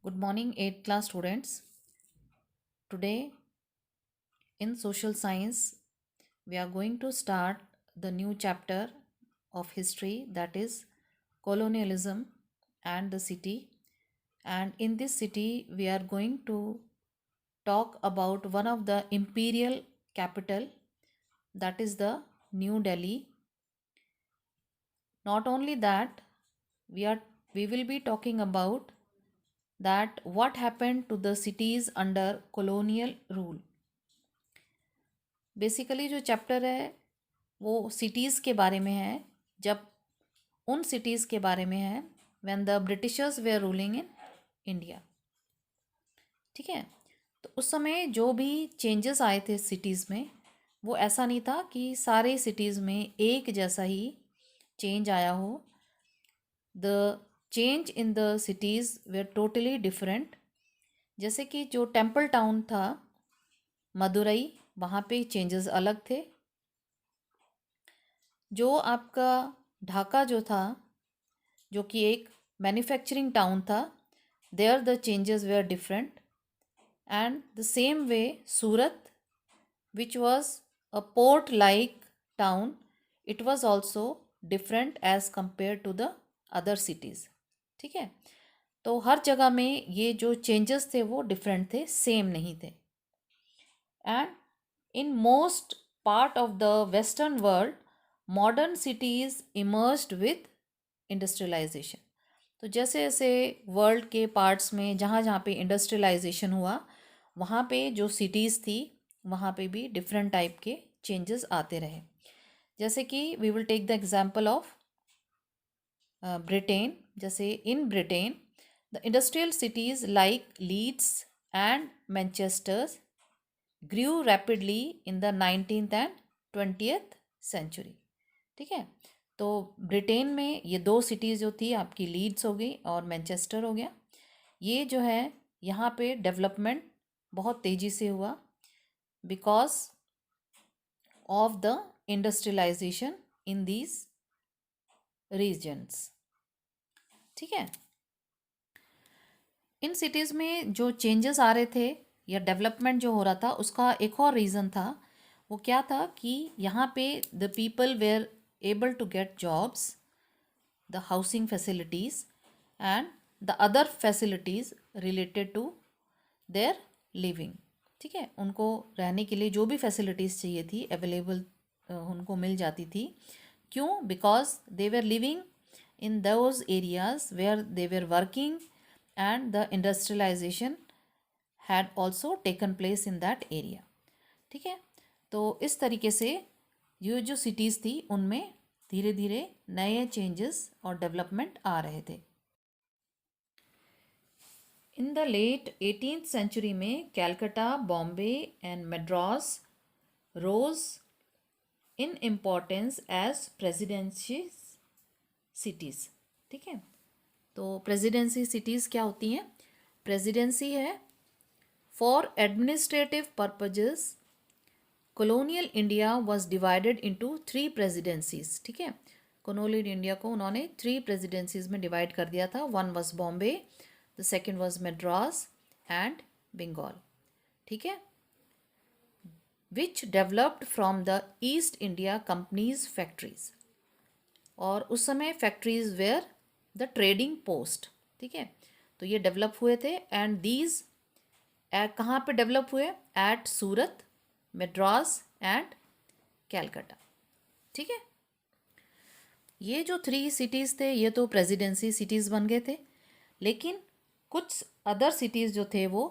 Good morning, 8th class students. Today in social science, we are going to start the new chapter of history, that is colonialism and the city. And in this city, we are going to talk about one of the imperial capital, that is the New Delhi. Not only that, we are we will be talking about that what happened to the cities under colonial rule. Basically जो chapter है वो cities के बारे में है, जब उन cities के बारे में है when the Britishers were ruling in India. ठीक है, तो उस समय जो भी चेंजेस आए थे सिटीज़ में, वो ऐसा नहीं था कि सारे सिटीज़ में एक जैसा ही चेंज आया हो। The change in the cities were totally different. जैसे कि जो टेम्पल टाउन था मदुरई, वहाँ पे चेंजेस अलग थे। जो आपका ढाका जो था, जो कि एक मैन्युफैक्चरिंग टाउन था, there the changes were different. And the same way Surat, which was a port like town, it was also different as compare to the other cities. ठीक है, तो हर जगह में ये जो चेंजेस थे वो डिफरेंट थे, सेम नहीं थे। And in most part of the western world modern cities emerged with industrialization. तो जैसे जैसे वर्ल्ड के पार्ट्स में जहाँ जहाँ पे इंडस्ट्रियलाइजेशन हुआ, वहाँ पे जो सिटीज़ थी वहाँ पे भी डिफरेंट टाइप के चेंजेस आते रहे। जैसे कि we will take the example of Britain. जैसे in Britain the industrial cities like Leeds and Manchesters grew rapidly in the 19th and 20th century. ठीक है, तो ब्रिटेन में ये दो सिटीज़ जो थी आपकी, लीड्स हो गई और मैनचेस्टर हो गया, ये जो है यहाँ पे डेवलपमेंट बहुत तेज़ी से हुआ because of the industrialization in these regions. ठीक है, इन सिटीज़ में जो चेंजेस आ रहे थे या डेवलपमेंट जो हो रहा था, उसका एक और रीज़न था। वो क्या था कि यहाँ पे the people were able to get jobs, the housing facilities and the other facilities related to their living. ठीक है, उनको रहने के लिए जो भी फैसिलिटीज़ चाहिए थी अवेलेबल उनको मिल जाती थी। क्यों? Because they were living in those areas where they were working and the industrialisation had also taken place in that area. ठीक है, तो इस तरीके से ये जो सिटीज़ थी उनमें धीरे धीरे नए चेंजेस और डेवलपमेंट आ रहे थे। In the late 18th century में Calcutta, Bombay and Madras rose in importance as presidency cities. ठीक है, तो प्रेसिडेंसी सिटीज़ क्या होती हैं? प्रेसिडेंसी है for administrative purposes colonial India was divided into 3 presidencies. ठीक है, कॉलोनियल इंडिया को उन्होंने 3 प्रेसिडेंसीज में डिवाइड कर दिया था। One was Bombay, the second was Madras and Bengal. ठीक है, which developed from the East India companies factories. और उस समय factories were the trading post. ठीक है, तो ये डेवलप हुए थे एंड दीज कहाँ पे डेवलप हुए? At Surat, Madras and Calcutta. ठीक है, ये जो 3 सिटीज़ थे ये तो प्रेसिडेंसी सिटीज़ बन गए थे, लेकिन कुछ अदर सिटीज़ जो थे वो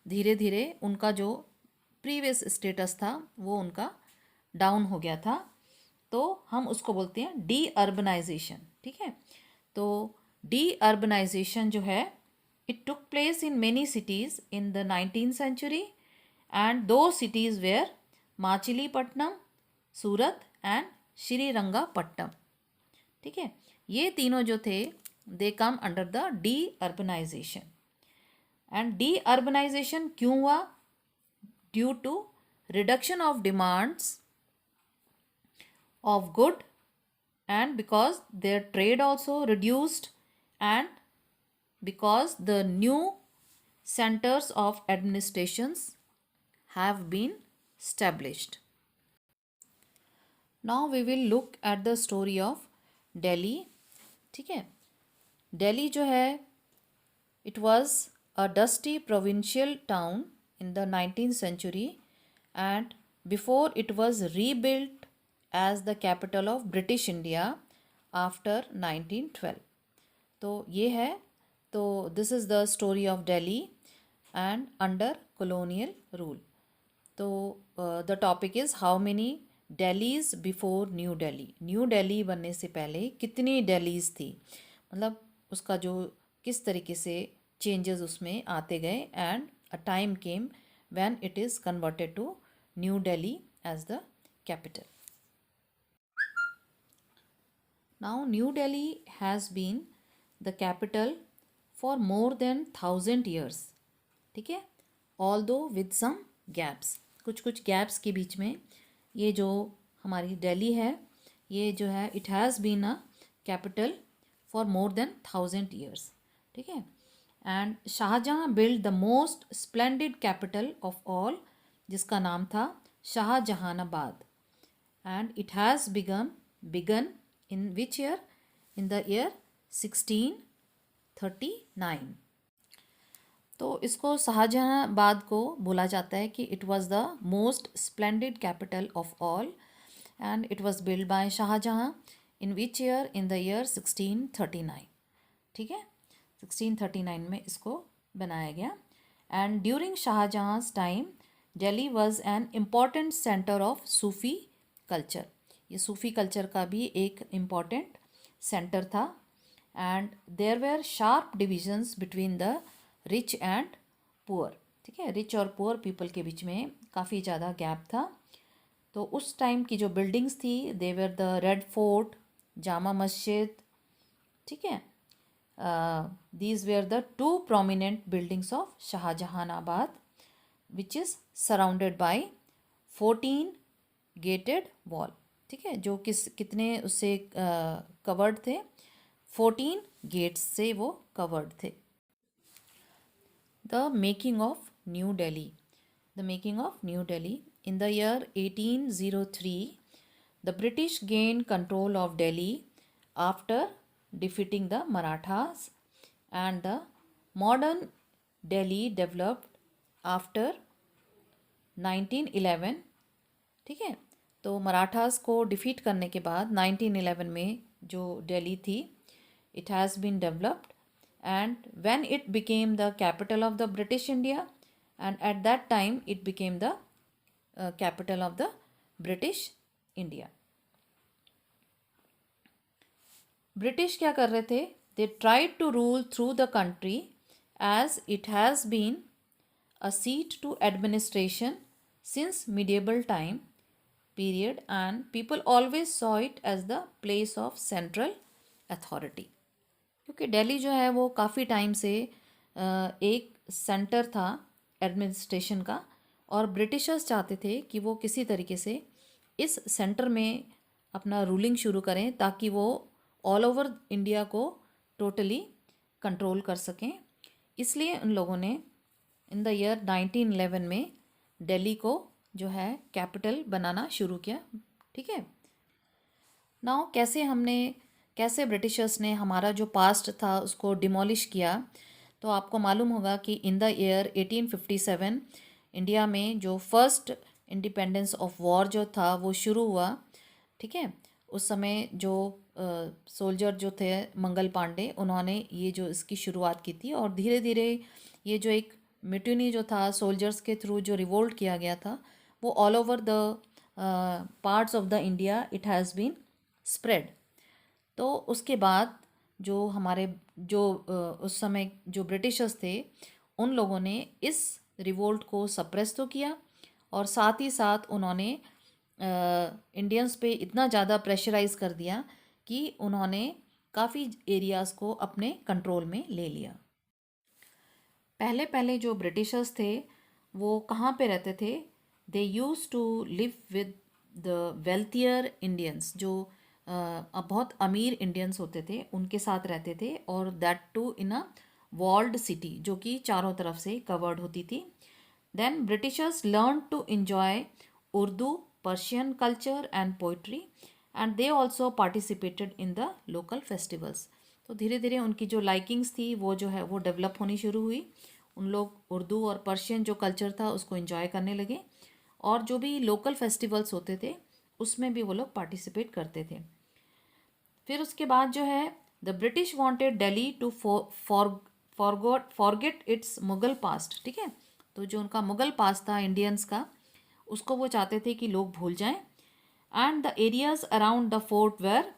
धीरे धीरे उनका जो प्रीवियस स्टेटस था वो उनका डाउन हो गया था, तो हम उसको बोलते हैं डी अर्बनाइजेशन। ठीक है, तो डी अर्बनाइजेशन जो है it took place in many cities in the 19th century and those cities were Machilipatnam, Surat and Srirangapatnam. ठीक है, ये तीनों जो थे they come under the deurbanisation. And deurbanisation क्यों हुआ? Due to reduction of demands of good and because their trade also reduced and because the new centers of administrations have been established. Now we will look at the story of Delhi. ठीक है, दिल्ली जो है it was a dusty provincial town in the 19th century, and before it was rebuilt as the capital of British India after 1912. तो ये है, तो this is the story of Delhi and under colonial rule. तो the topic is how many Delhis before new Delhi. New Delhi बनने से पहले कितनी Delhi's थी, मतलब उसका जो किस तरीके से चेंजेस उसमें आते गए, and a time came when it is converted to New Delhi as the capital. Now New Delhi has been the capital for more than 1000 years. ठीक है, ऑल दो विद सम गैप्स, कुछ कुछ गैप्स के बीच में ये जो हमारी दिल्ली है, ये जो है it has been a capital for more than 1000 years. ठीक है, and Shahjahan build the most splendid capital of all, जिसका नाम था Shahjahanabad. And it has begun in which year? In the year 1639. तो इसको शाहजहानाबाद को बोला जाता है कि it was the most splendid capital of all, and it was build by Shahjahan in which year? In the year 1639. ठीक है, 1639 में इसको बनाया गया. एंड ड्यूरिंग शाहजहाँ's time Delhi was an important centre of Sufi culture. ये सूफ़ी कल्चर का भी एक इम्पॉर्टेंट सेंटर था. And there were sharp divisions between the rich and poor. ठीक है, रिच और पुअर पीपल के बीच में काफ़ी ज़्यादा गैप था. तो उस टाइम की जो बिल्डिंग्स थी, they were the red fort, Jama Masjid. ठीक है, these were the two prominent buildings of Shahjahanabad, which is surrounded by 14 gated wall. ठीक है, जो कितने उससे कवर्ड थे? 14 गेट्स से वो कवर्ड थे. The making of New Delhi. The making of New Delhi. In the year 1803, the British gained control of Delhi after defeating the Marathas, and the modern Delhi developed after 1911. ठीक है, तो मराठास को defeat करने के बाद 1911 में जो दिल्ली थी, it has been developed, and when it became the capital of the British India, and at that time it became the capital of the British India. British क्या कर रहे थे? They tried to rule through the country as it has been a seat to administration since medieval time period, and people always saw it as the place of central authority. क्योंकि दिल्ली जो है वो काफ़ी time से एक centre था administration का, और ब्रिटिशर्स चाहते थे कि वो किसी तरीके से इस सेंटर में अपना रूलिंग शुरू करें, ताकि वो ऑल ओवर इंडिया को टोटली कंट्रोल कर सकें. इसलिए उन लोगों ने इन द ईयर 1911 में दिल्ली को जो है कैपिटल बनाना शुरू किया. ठीक है, नाउ कैसे ब्रिटिशर्स ने हमारा जो पास्ट था उसको डिमोलिश किया. तो आपको मालूम होगा कि इन द ईयर 1857 इंडिया में जो फर्स्ट इंडिपेंडेंस ऑफ वॉर जो था वो शुरू हुआ. ठीक है, उस समय जो सोल्जर जो थे मंगल पांडे, उन्होंने ये जो इसकी शुरुआत की थी, और धीरे धीरे ये जो एक म्यूटिनी जो था सोल्जर्स के थ्रू जो रिवोल्ट किया गया था, वो all over the parts of the India it has been spread. तो उसके बाद जो हमारे जो उस समय जो ब्रिटिशर्स थे, उन लोगों ने इस रिवोल्ट को सप्रेस तो किया, और साथ ही साथ उन्होंने इंडियंस पे इतना ज़्यादा प्रेशराइज कर दिया कि उन्होंने काफ़ी एरियाज़ को अपने कंट्रोल में ले लिया. पहले पहले जो ब्रिटिशर्स थे वो कहाँ पे रहते थे? They use to live with the wealthier Indians, जो बहुत अमीर इंडियंस होते थे उनके साथ रहते थे, और that too in a walled city, जो कि चारों तरफ से कवर्ड होती थी. Then Britishers learn to enjoy Urdu, Persian culture and poetry, and they also participated in the local festivals. तो धीरे धीरे उनकी जो लाइकिंग्स थी वो जो है वो डेवलप होनी शुरू हुई. उन लोग उर्दू और पर्शियन जो कल्चर था उसको इन्जॉय करने लगे, और जो भी लोकल फेस्टिवल्स होते थे उसमें भी वो लोग पार्टिसिपेट करते थे. फिर उसके बाद जो है the British wanted Delhi to forget its Mughal past. ठीक है, तो जो उनका मुगल पास्ट था इंडियंस का, उसको वो चाहते थे कि लोग भूल जाएं. And the areas around the fort where